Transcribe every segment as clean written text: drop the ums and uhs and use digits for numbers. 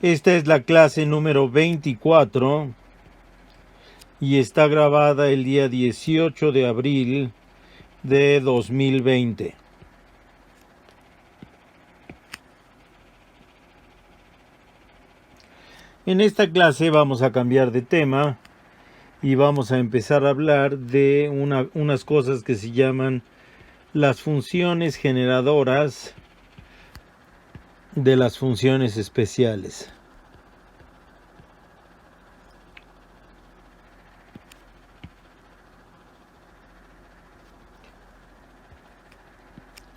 Esta es la clase número 24 y está grabada el día 18 de abril de 2020. En esta clase vamos a cambiar de tema y vamos a empezar a hablar de unas cosas que se llaman las funciones generadoras de las funciones especiales.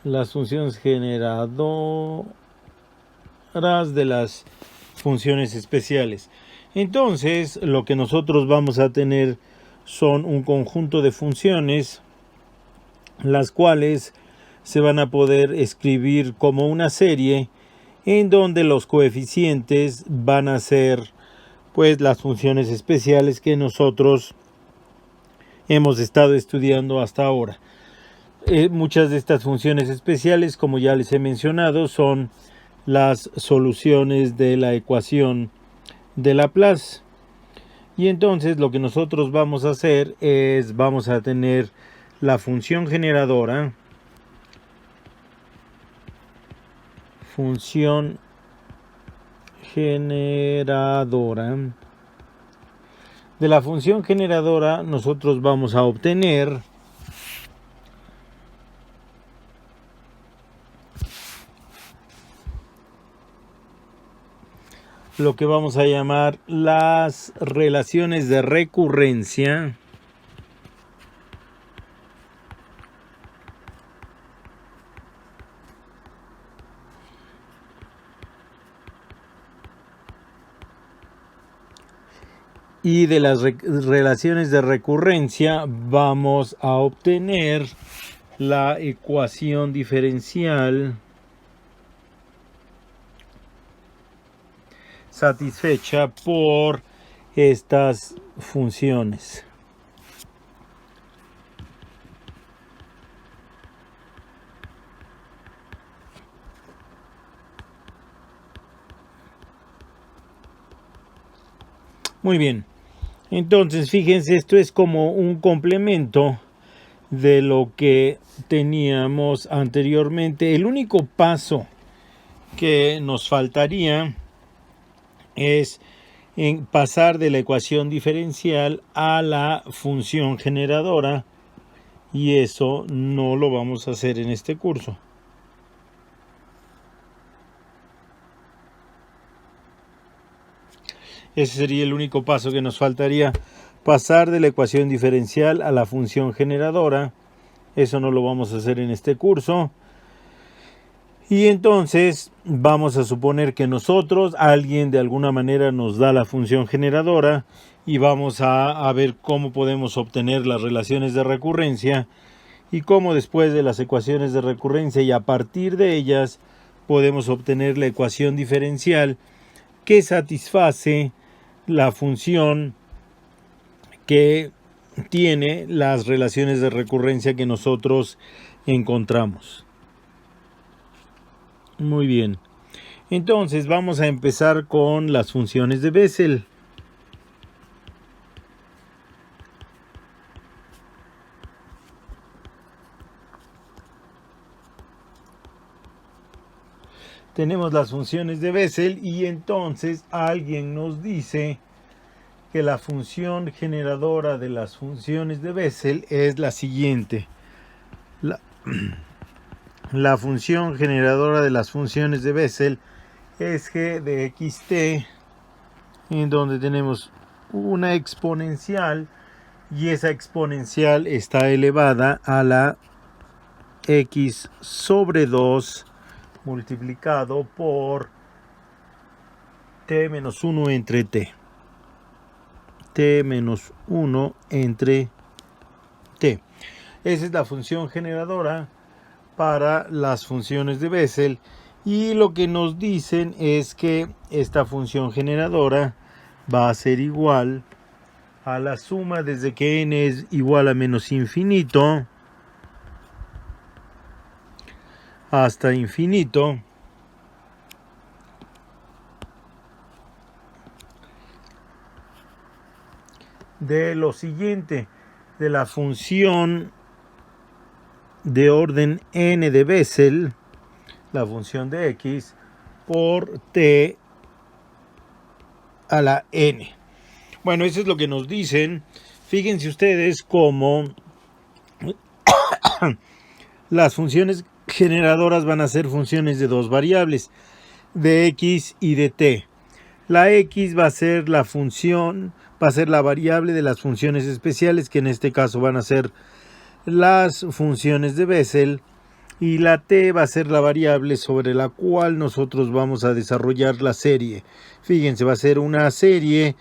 Las funciones generadoras de las funciones especiales. Entonces, lo que nosotros vamos a tener son un conjunto de funciones, las cuales se van a poder escribir como una serie en donde los coeficientes van a ser pues las funciones especiales que nosotros hemos estado estudiando hasta ahora. Muchas de estas funciones especiales, como ya les he mencionado, son las soluciones de la ecuación de Laplace. Y entonces lo que nosotros vamos a hacer es, vamos a tener la función generadora, de la función generadora nosotros vamos a obtener lo que vamos a llamar las relaciones de recurrencia y de las relaciones de recurrencia vamos a obtener la ecuación diferencial satisfecha por estas funciones. Muy bien, entonces fíjense, esto es como un complemento de lo que teníamos anteriormente. El único paso que nos faltaría es en pasar de la ecuación diferencial a la función generadora, y eso no lo vamos a hacer en este curso. Ese sería el único paso que nos faltaría, pasar de la ecuación diferencial a la función generadora. Eso no lo vamos a hacer en este curso. Y entonces vamos a suponer que nosotros, alguien de alguna manera nos da la función generadora y vamos a ver cómo podemos obtener las relaciones de recurrencia y cómo después de las ecuaciones de recurrencia y a partir de ellas podemos obtener la ecuación diferencial que satisface la función que tiene las relaciones de recurrencia que nosotros encontramos. Muy bien. Entonces vamos a empezar con las funciones de Bessel. Tenemos las funciones de Bessel y entonces alguien nos dice que la función generadora de las funciones de Bessel es la siguiente. La función generadora de las funciones de Bessel es g de xt, en donde tenemos una exponencial y esa exponencial está elevada a la x sobre 2 multiplicado por t menos 1 entre t. T menos 1 entre t. Esa es la función generadora para las funciones de Bessel, y lo que nos dicen es que esta función generadora va a ser igual a la suma desde que n es igual a menos infinito hasta infinito de lo siguiente, de la función de orden n de Bessel, la función de x, por t a la n. Bueno, eso es lo que nos dicen. Fíjense ustedes cómo las funciones generadoras van a ser funciones de dos variables, de x y de t. La x va a ser la función, va a ser la variable de las funciones especiales, que en este caso van a ser las funciones de Bessel, y la t va a ser la variable sobre la cual nosotros vamos a desarrollar la serie. Fíjense, va a ser una serie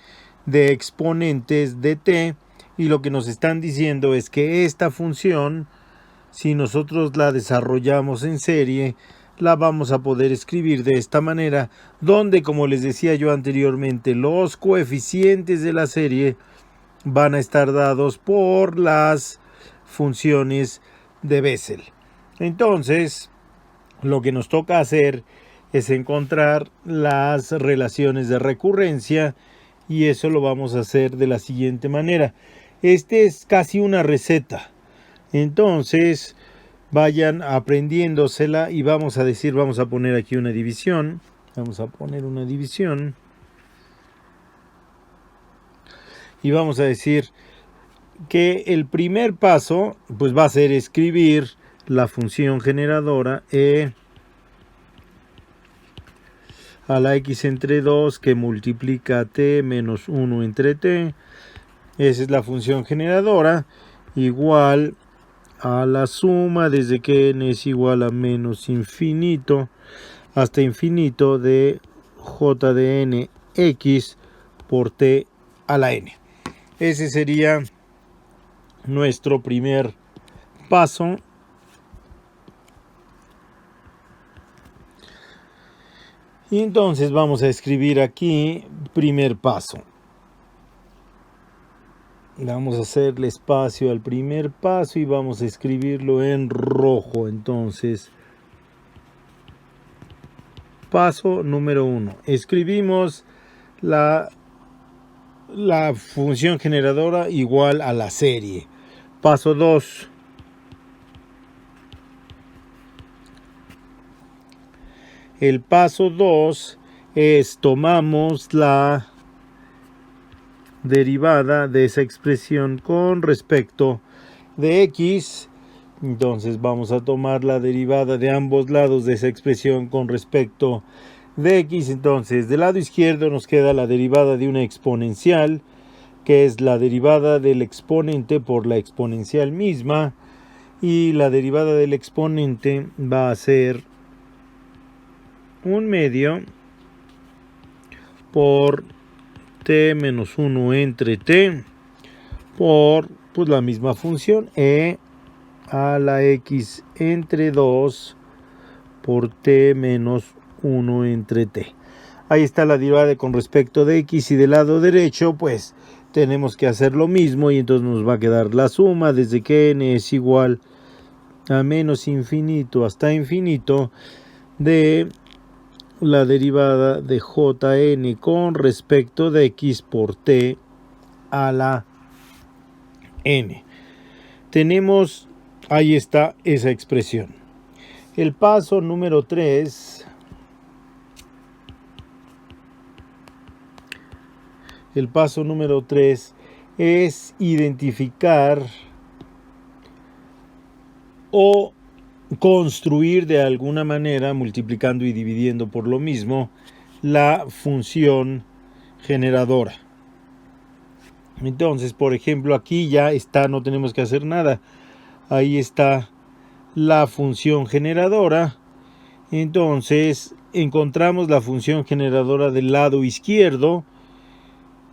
de exponentes de t, y lo que nos están diciendo es que esta función, si nosotros la desarrollamos en serie, la vamos a poder escribir de esta manera, donde, como les decía yo anteriormente, los coeficientes de la serie van a estar dados por las funciones de Bessel. Entonces, lo que nos toca hacer es encontrar las relaciones de recurrencia, y eso lo vamos a hacer de la siguiente manera. Este es casi una receta. Entonces, vayan aprendiéndosela y vamos a poner aquí una división. Vamos a poner una división. Y vamos a decir que el primer paso pues va a ser escribir la función generadora e a la x entre 2 que multiplica t menos 1 entre t. Esa es la función generadora, igual a la suma desde que n es igual a menos infinito hasta infinito de j de n x por t a la n. Ese sería nuestro primer paso. Y entonces vamos a escribir aquí primer paso. Vamos a hacerle espacio al primer paso y vamos a escribirlo en rojo. Entonces, paso número 1. Escribimos la función generadora igual a la serie. Paso 2. El paso 2 es tomamos la derivada de esa expresión con respecto de x. Entonces vamos a tomar la derivada de ambos lados de esa expresión con respecto de x. Entonces del lado izquierdo nos queda la derivada de una exponencial, que es la derivada del exponente por la exponencial misma, y la derivada del exponente va a ser un medio por t menos 1 entre t por pues la misma función e a la x entre 2 por t menos 1 entre t. Ahí está la derivada con respecto de x, y del lado derecho pues tenemos que hacer lo mismo, y entonces nos va a quedar la suma desde que n es igual a menos infinito hasta infinito de la derivada de jn con respecto de x por t a la n. Tenemos, ahí está esa expresión. El paso número 3. El paso número 3 es identificar o construir de alguna manera, multiplicando y dividiendo por lo mismo, la función generadora. Entonces, por ejemplo, aquí ya está, no tenemos que hacer nada. Ahí está la función generadora. Entonces, encontramos la función generadora del lado izquierdo,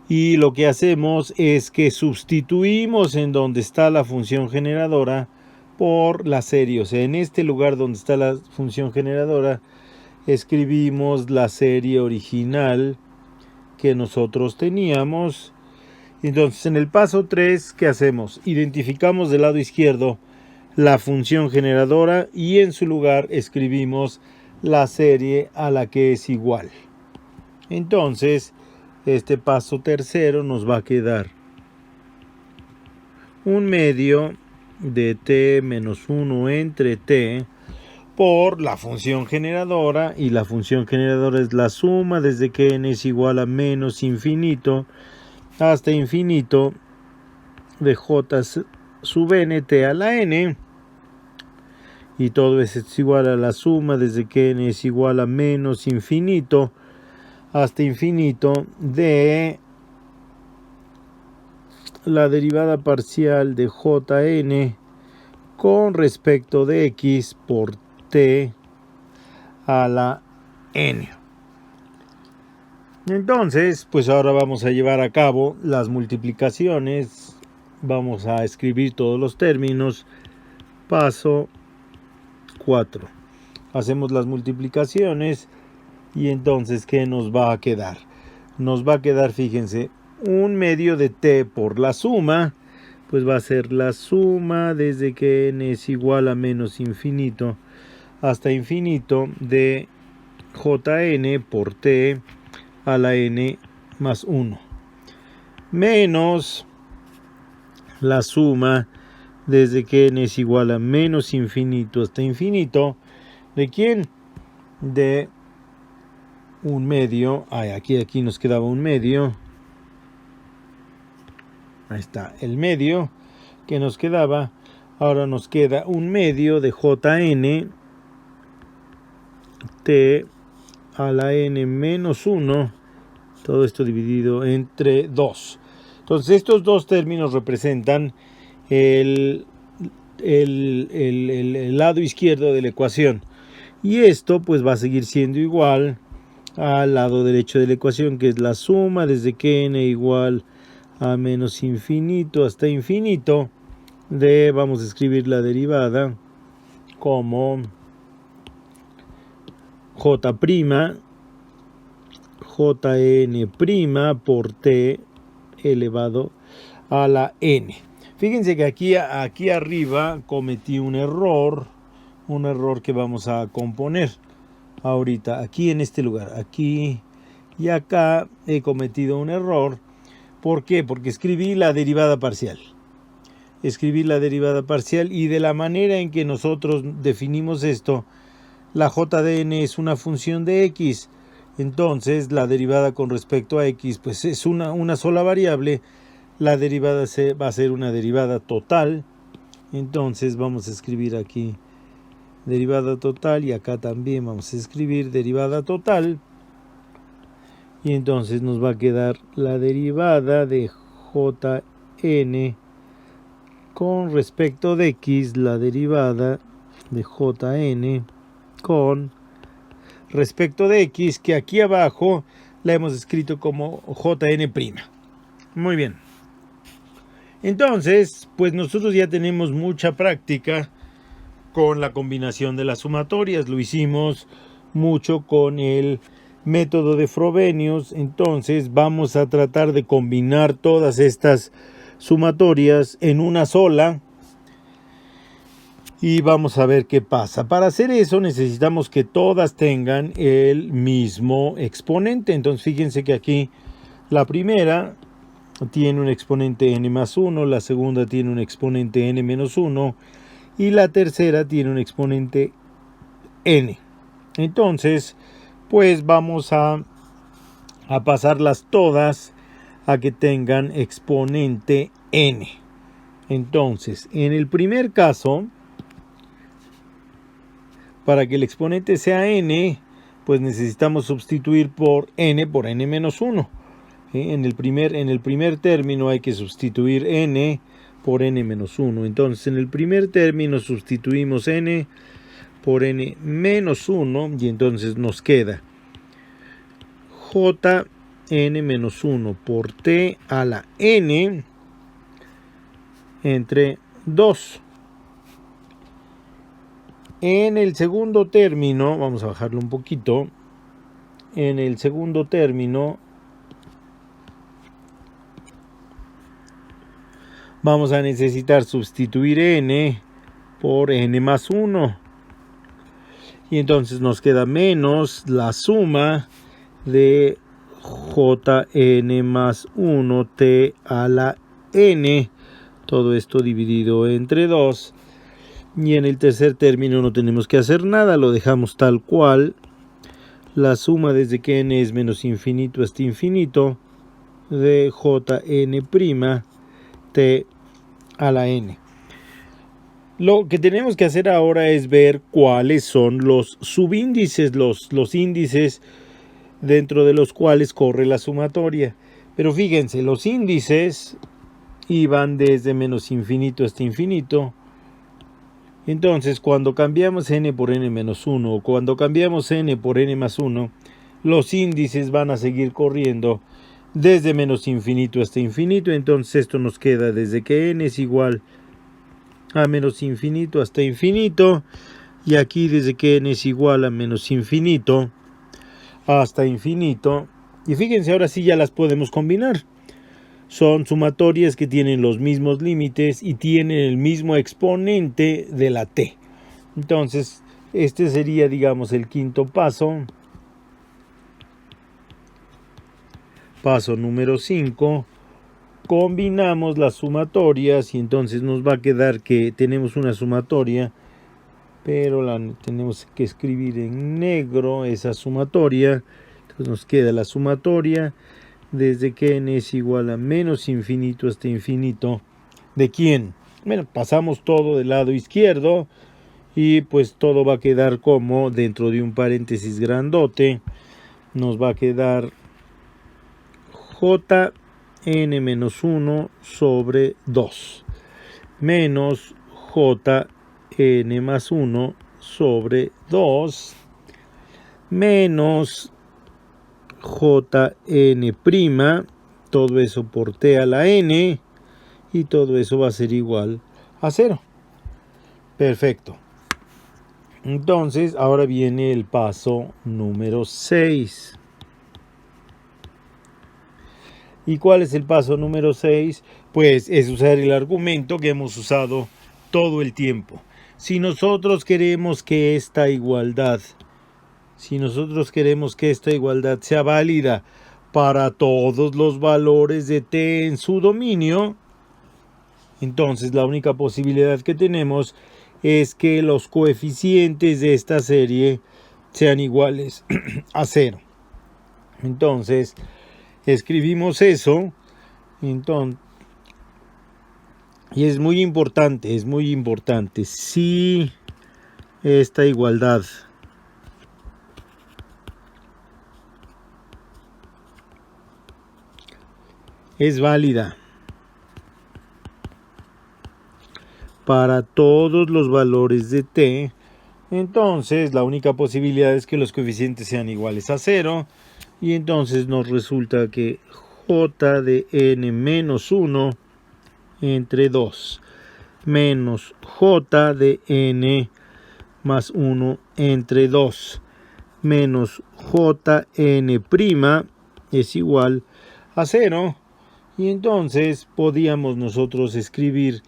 y lo que hacemos es que sustituimos en donde está la función generadora por la serie. O sea, en este lugar donde está la función generadora, escribimos la serie original que nosotros teníamos. Entonces, en el paso 3, ¿qué hacemos? Identificamos del lado izquierdo la función generadora y en su lugar escribimos la serie a la que es igual. Entonces, este paso tercero nos va a quedar 1 medio de t menos 1 entre t por la función generadora, y la función generadora es la suma desde que n es igual a menos infinito hasta infinito de j sub n t a la n, y todo eso es igual a la suma desde que n es igual a menos infinito hasta infinito de la derivada parcial de jn con respecto de x por t a la n. Entonces, pues ahora vamos a llevar a cabo las multiplicaciones. Vamos a escribir todos los términos. Paso 4. Hacemos las multiplicaciones y entonces, ¿qué nos va a quedar? Nos va a quedar, fíjense, 1 medio de t por la suma, pues va a ser la suma desde que n es igual a menos infinito hasta infinito de jn por t a la n más 1, menos la suma desde que n es igual a menos infinito hasta infinito, ¿de quién? De 1 medio, aquí nos quedaba 1 medio, ahí está el medio que nos quedaba, ahora nos queda 1 medio de jn t a la n menos 1, todo esto dividido entre 2. Entonces estos dos términos representan el lado izquierdo de la ecuación, y esto pues va a seguir siendo igual al lado derecho de la ecuación, que es la suma desde que n igual a menos infinito hasta infinito de, vamos a escribir la derivada como jn' por t elevado a la n. Fíjense que aquí arriba cometí un error que vamos a componer ahorita, aquí en este lugar, aquí y acá he cometido un error. ¿Por qué? Porque escribí la derivada parcial. Y de la manera en que nosotros definimos esto, la j de n es una función de x. Entonces la derivada con respecto a x pues es una sola variable. La derivada va a ser una derivada total. Entonces vamos a escribir aquí derivada total, y acá también vamos a escribir derivada total. Y entonces nos va a quedar la derivada de jn con respecto de x, la derivada de jn con respecto de x, que aquí abajo la hemos escrito como jn'. Muy bien. Entonces, pues nosotros ya tenemos mucha práctica con la combinación de las sumatorias. Lo hicimos mucho con el método de Frobenius. Entonces vamos a tratar de combinar todas estas sumatorias en una sola y vamos a ver qué pasa. Para hacer eso necesitamos que todas tengan el mismo exponente. Entonces fíjense que aquí la primera tiene un exponente n más 1, la segunda tiene un exponente n menos 1 y la tercera tiene un exponente n. Entonces, pues vamos a pasarlas todas a que tengan exponente n. Entonces, en el primer caso, para que el exponente sea n, pues necesitamos sustituir por n menos 1. En el primer término hay que sustituir n por n menos 1. Entonces, en el primer término sustituimos n por n menos 1 y entonces nos queda jn menos 1 por t a la n entre 2. En el segundo término, vamos a bajarlo un poquito, en el segundo término vamos a necesitar sustituir n por n más 1. Y entonces nos queda menos la suma de jn más 1 t a la n, todo esto dividido entre 2, y en el tercer término no tenemos que hacer nada, lo dejamos tal cual. La suma desde que n es menos infinito hasta infinito de jn' t a la n. Lo que tenemos que hacer ahora es ver cuáles son los subíndices, los índices dentro de los cuales corre la sumatoria. Pero fíjense, los índices iban desde menos infinito hasta infinito. Entonces, cuando cambiamos n por n menos 1 o cuando cambiamos n por n más 1, los índices van a seguir corriendo desde menos infinito hasta infinito. Entonces, esto nos queda desde que n es igual a menos infinito hasta infinito, y aquí desde que n es igual a menos infinito hasta infinito. Y fíjense, ahora sí ya las podemos combinar. Son sumatorias que tienen los mismos límites y tienen el mismo exponente de la t. Entonces, este sería, digamos, el quinto paso. Paso número 5. Combinamos las sumatorias y entonces nos va a quedar que tenemos una sumatoria, pero la tenemos que escribir en negro esa sumatoria. Entonces nos queda la sumatoria desde que n es igual a menos infinito hasta infinito. ¿De quién? Bueno, pasamos todo del lado izquierdo y pues todo va a quedar como dentro de un paréntesis grandote. Nos va a quedar jn menos 1 sobre 2 menos jn más 1 sobre 2 menos jn', todo eso por t a la n, y todo eso va a ser igual a 0. Perfecto. Entonces, ahora viene el paso número 6. ¿Y cuál es el paso número 6? Pues es usar el argumento que hemos usado todo el tiempo. Si nosotros queremos que esta igualdad sea válida para todos los valores de t en su dominio, entonces la única posibilidad que tenemos es que los coeficientes de esta serie sean iguales a 0. Entonces, escribimos eso. Entonces, y es muy importante, si esta igualdad es válida para todos los valores de t, entonces la única posibilidad es que los coeficientes sean iguales a 0, y entonces nos resulta que j de n menos 1 entre 2 menos j de n más 1 entre 2 menos jn' es igual a 0. Y entonces podíamos nosotros escribir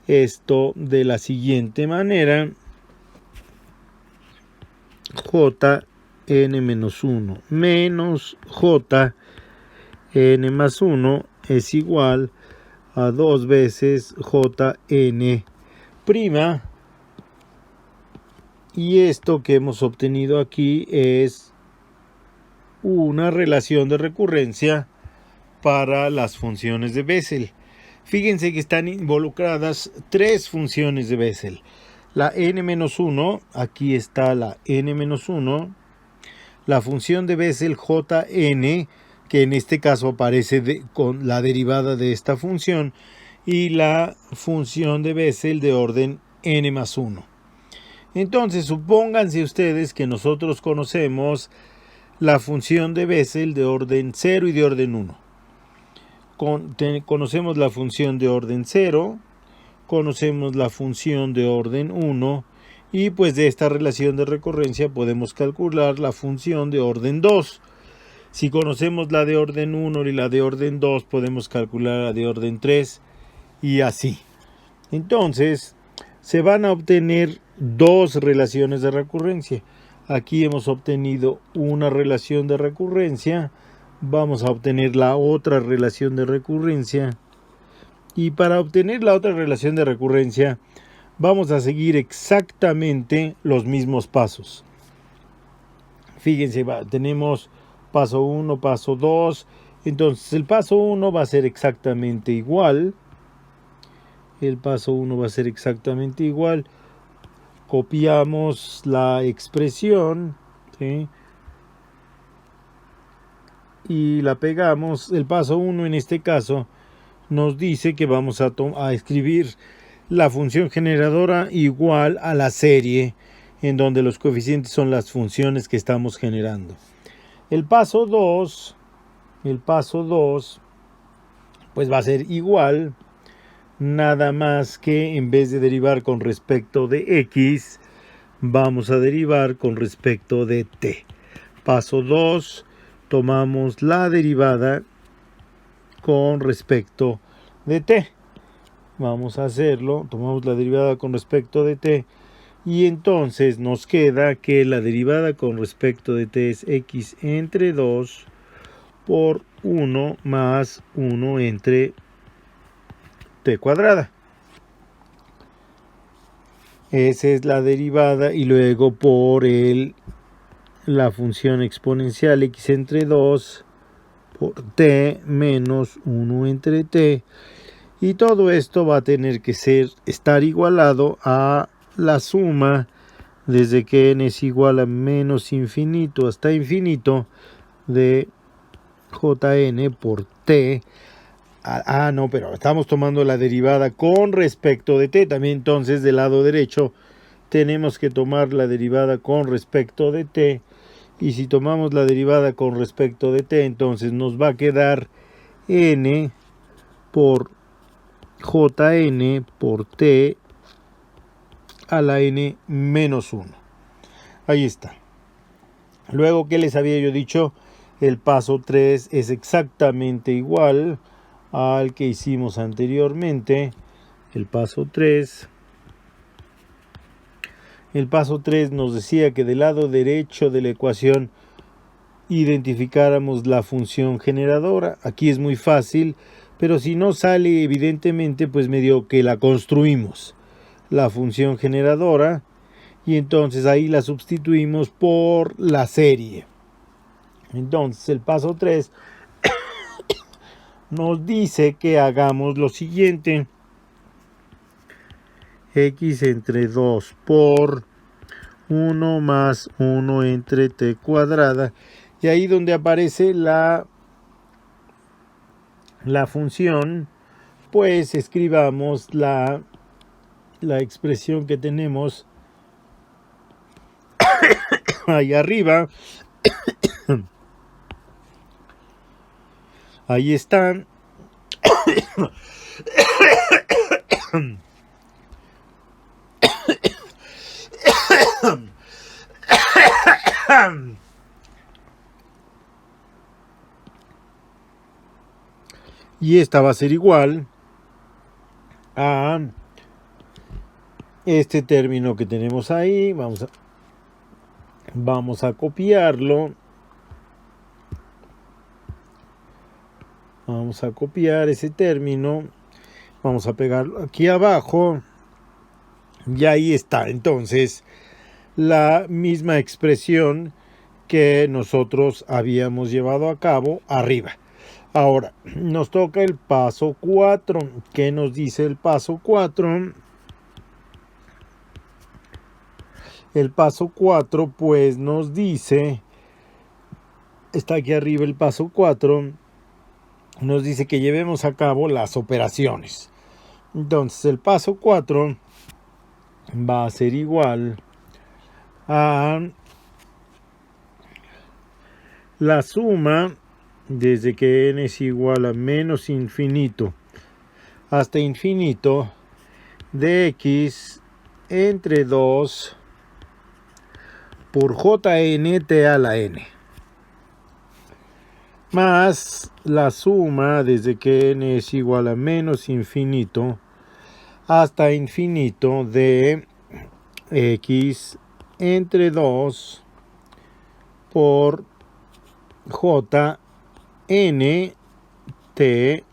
esto de la siguiente manera: jn menos 1 menos jn más 1 es igual a 2 veces jn'. Y esto que hemos obtenido aquí es una relación de recurrencia para las funciones de Bessel. Fíjense que están involucradas 3 funciones de Bessel. La n-1, aquí está la n-1, la función de Bessel jn, que en este caso aparece con la derivada de esta función, y la función de Bessel de orden n más 1. Entonces, supónganse ustedes que nosotros conocemos la función de Bessel de orden 0 y de orden 1. Conocemos la función de orden 0, conocemos la función de orden 1, y pues de esta relación de recurrencia podemos calcular la función de orden 2. Si conocemos la de orden 1 y la de orden 2, podemos calcular la de orden 3, y así. Entonces, se van a obtener 2 relaciones de recurrencia. Aquí hemos obtenido una relación de recurrencia. Vamos a obtener la otra relación de recurrencia. Y para obtener la otra relación de recurrencia vamos a seguir exactamente los mismos pasos. Fíjense, tenemos paso 1, paso 2. Entonces el paso 1 va a ser exactamente igual. El paso 1 va a ser exactamente igual. Copiamos la expresión, ¿sí?, y la pegamos. El paso 1 en este caso nos dice que vamos a escribir la función generadora igual a la serie, en donde los coeficientes son las funciones que estamos generando. El paso 2 pues va a ser igual, nada más que en vez de derivar con respecto de x, vamos a derivar con respecto de t. Paso 2, tomamos la derivada con respecto de t. Vamos a hacerlo, tomamos la derivada con respecto de t, y entonces nos queda que la derivada con respecto de t es x entre 2 por 1 más 1 entre t cuadrada. Esa es la derivada, y luego por la función exponencial x entre 2 por t menos 1 entre t, y todo esto va a tener que estar igualado a la suma desde que n es igual a menos infinito hasta infinito de jn por t. No, pero estamos tomando la derivada con respecto de t. También entonces del lado derecho tenemos que tomar la derivada con respecto de t. Y si tomamos la derivada con respecto de t, entonces nos va a quedar n por jn por t a la n menos 1. Ahí está. Luego, ¿qué les había yo dicho? El paso 3 es exactamente igual al que hicimos anteriormente. El paso 3 nos decía que del lado derecho de la ecuación identificáramos la función generadora. Aquí es muy fácil, pero si no sale evidentemente, pues medio que la construimos, la función generadora, y entonces ahí la sustituimos por la serie. Entonces el paso 3 nos dice que hagamos lo siguiente: x entre 2 por 1 más 1 entre t cuadrada, y ahí donde aparece la función, pues escribamos la expresión que tenemos ahí arriba. Ahí están. Y esta va a ser igual a este término que tenemos ahí. Vamos a copiarlo. Vamos a copiar ese término. Vamos a pegarlo aquí abajo. Y ahí está. Entonces, la misma expresión que nosotros habíamos llevado a cabo arriba. Ahora, nos toca el paso 4. ¿Qué nos dice el paso 4? El paso 4, pues nos dice, está aquí arriba el paso 4, nos dice que llevemos a cabo las operaciones. Entonces, el paso 4 va a ser igual a la suma desde que n es igual a menos infinito hasta infinito de x entre 2 por jn t a la n, más la suma desde que n es igual a menos infinito hasta infinito de x entre 2 por jn t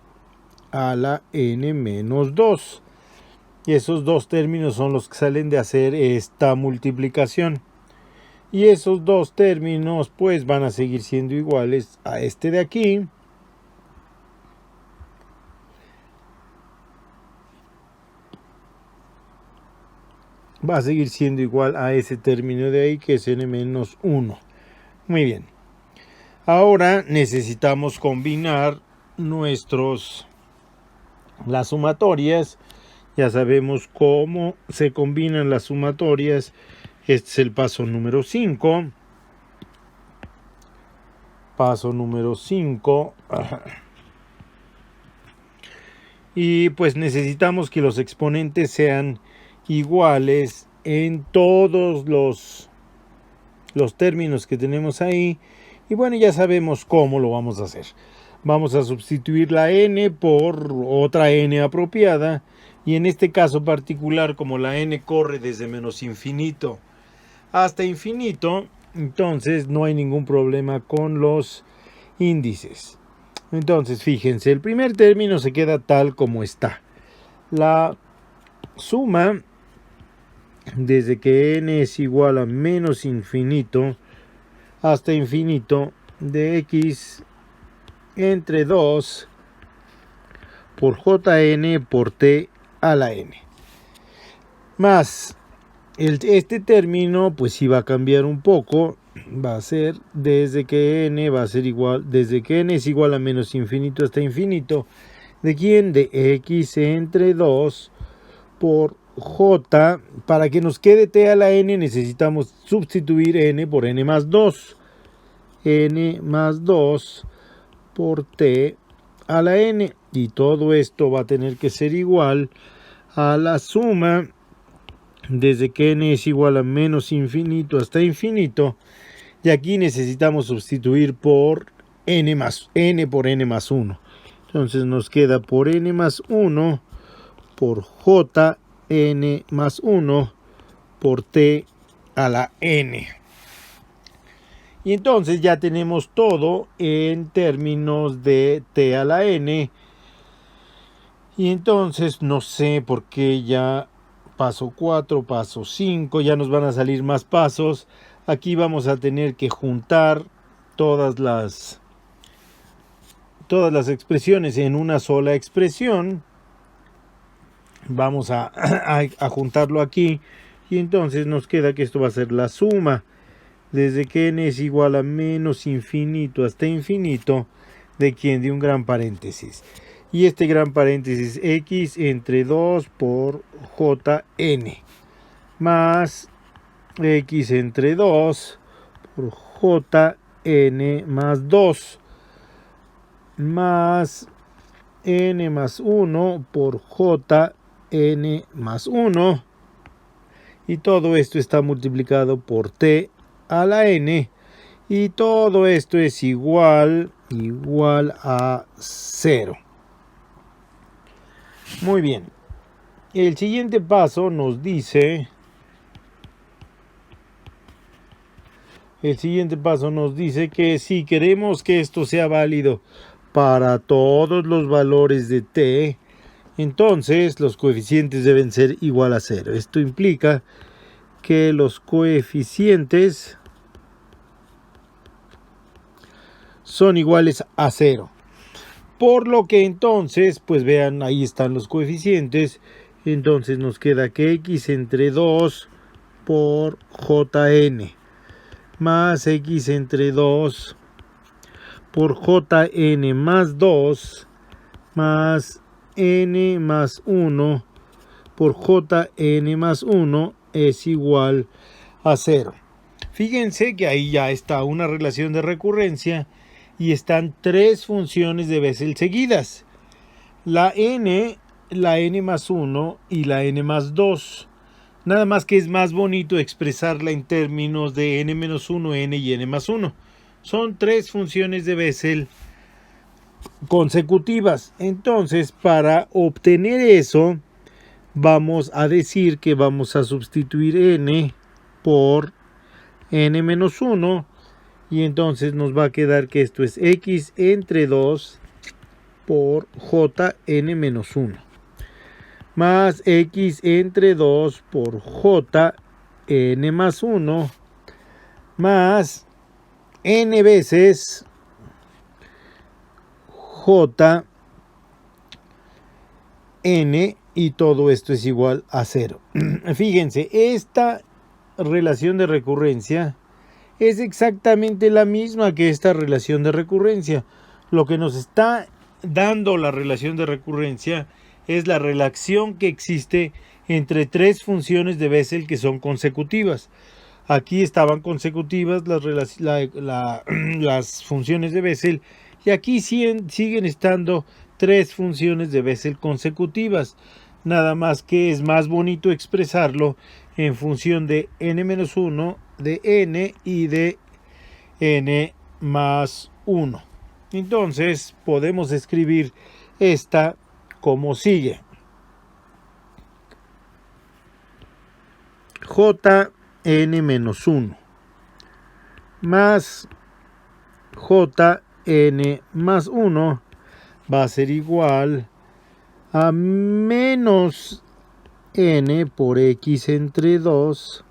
a la n menos 2. Y esos dos términos son los que salen de hacer esta multiplicación. Y esos dos términos pues van a seguir siendo iguales a este de aquí. Va a seguir siendo igual a ese término de ahí, que es n menos 1. Muy bien. Ahora necesitamos combinar las sumatorias. Ya sabemos cómo se combinan las sumatorias. Este es el paso número 5. Paso número 5. Y pues necesitamos que los exponentes sean iguales en todos los términos que tenemos ahí. Y bueno, ya sabemos cómo lo vamos a hacer. Vamos a sustituir la n por otra n apropiada. Y en este caso particular, como la n corre desde menos infinito hasta infinito, entonces no hay ningún problema con los índices. Entonces, fíjense, el primer término se queda tal como está. La suma desde que n es igual a menos infinito hasta infinito de x entre 2 por jn por t a la n. Más este término pues sí va a cambiar un poco. Va a ser desde que n va a ser igual, desde que n es igual a menos infinito hasta infinito. ¿De quién? De x entre 2 por j. Para que nos quede t a la n necesitamos sustituir n por n más 2. N más 2 por t a la n. Y todo esto va a tener que ser igual a la suma desde que n es igual a menos infinito hasta infinito. Y aquí necesitamos sustituir por n por n más 1. Entonces nos queda por n más 1 por j n más 1 por t a la n. Y entonces ya tenemos todo en términos de t a la n. Y entonces no sé por qué ya paso 4, paso 5, ya nos van a salir más pasos. Aquí vamos a tener que juntar todas las expresiones en una sola expresión. Vamos a juntarlo aquí. Y entonces nos queda que esto va a ser la suma desde que n es igual a menos infinito hasta infinito de quién, de un gran paréntesis. Y este gran paréntesis x entre 2 por jn más x entre 2 por jn más 2 más n más 1 por jn más 1. Y todo esto está multiplicado por t a la n. Y todo esto es igual a 0. Muy bien. El siguiente paso nos dice... que si queremos que esto sea válido para todos los valores de t, entonces los coeficientes deben ser igual a 0. Esto implica que los coeficientes son iguales a 0. Por lo que entonces, pues vean, ahí están los coeficientes. Entonces nos queda que x entre 2 por jn más x entre 2 por jn más 2 más n más 1 por jn más 1 es igual a 0. Fíjense que ahí ya está una relación de recurrencia y están tres funciones de Bessel seguidas. La n más 1 y la n más 2. Nada más que es más bonito expresarla en términos de n menos 1, n y n más 1. Son tres funciones de Bessel consecutivas. Entonces, para obtener eso, vamos a decir que vamos a sustituir n por n menos 1. Y entonces nos va a quedar que esto es x entre 2 por jn menos 1 más x entre 2 por jn más 1 más n veces jn, y todo esto es igual a 0. Fíjense, esta relación de recurrencia es exactamente la misma que esta relación de recurrencia. Lo que nos está dando la relación de recurrencia es la relación que existe entre tres funciones de Bessel que son consecutivas. Aquí estaban consecutivas las funciones de Bessel, y aquí siguen estando tres funciones de Bessel consecutivas. Nada más que es más bonito expresarlo en función de n-1, de n y de n más 1. Entonces podemos escribir esta como sigue: jn-1 más jn más 1 va a ser igual a menos n por x entre 2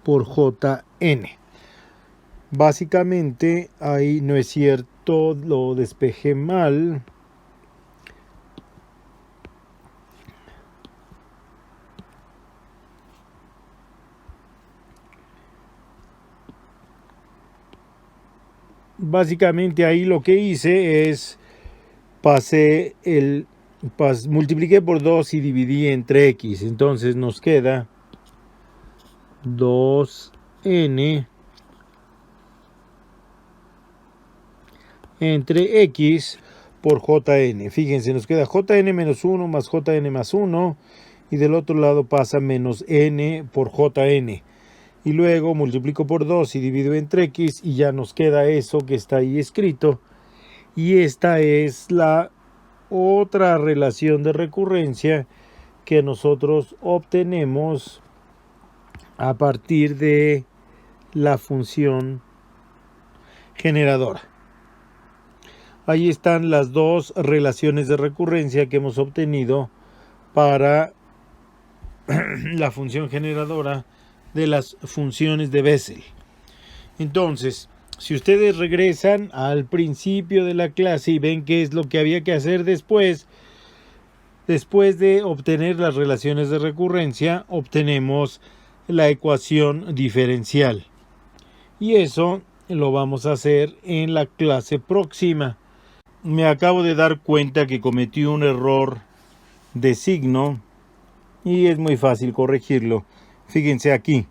por jn. Básicamente ahí no es cierto, lo despejé mal. Básicamente ahí lo que hice es multipliqué por 2 y dividí entre x. Entonces nos queda 2n entre x por jn. Fíjense, nos queda jn menos 1 más jn más 1, y del otro lado pasa menos n por jn. Y luego multiplico por 2 y divido entre x, y ya nos queda eso que está ahí escrito. Y esta es la otra relación de recurrencia que nosotros obtenemos a partir de la función generadora. Ahí están las dos relaciones de recurrencia que hemos obtenido para la función generadora de las funciones de Bessel. Entonces, si ustedes regresan al principio de la clase y ven qué es lo que había que hacer después de obtener las relaciones de recurrencia, obtenemos la ecuación diferencial. Y eso lo vamos a hacer en la clase próxima. Me acabo de dar cuenta que cometí un error de signo y es muy fácil corregirlo. Fíjense aquí,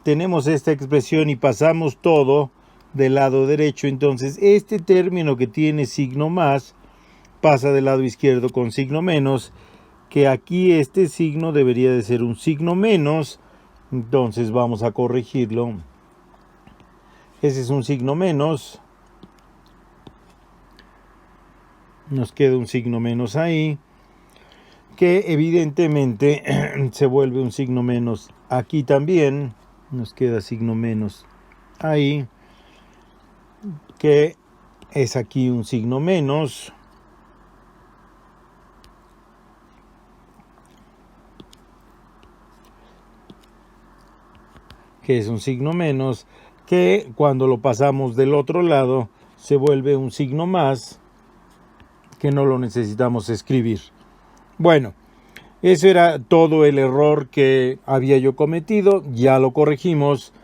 tenemos esta expresión y pasamos todo del lado derecho. Entonces este término que tiene signo más pasa del lado izquierdo con signo menos, que aquí este signo debería de ser un signo menos. Entonces vamos a corregirlo. Ese es un signo menos. Nos queda un signo menos ahí, que evidentemente se vuelve un signo menos aquí también. Nos queda signo menos ahí, que es aquí un signo menos. Que es un signo menos, que cuando lo pasamos del otro lado se vuelve un signo más, que no lo necesitamos escribir. Bueno, ese era todo el error que había yo cometido, ya lo corregimos.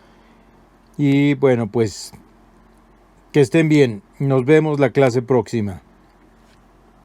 Y bueno, pues que estén bien, nos vemos la clase próxima.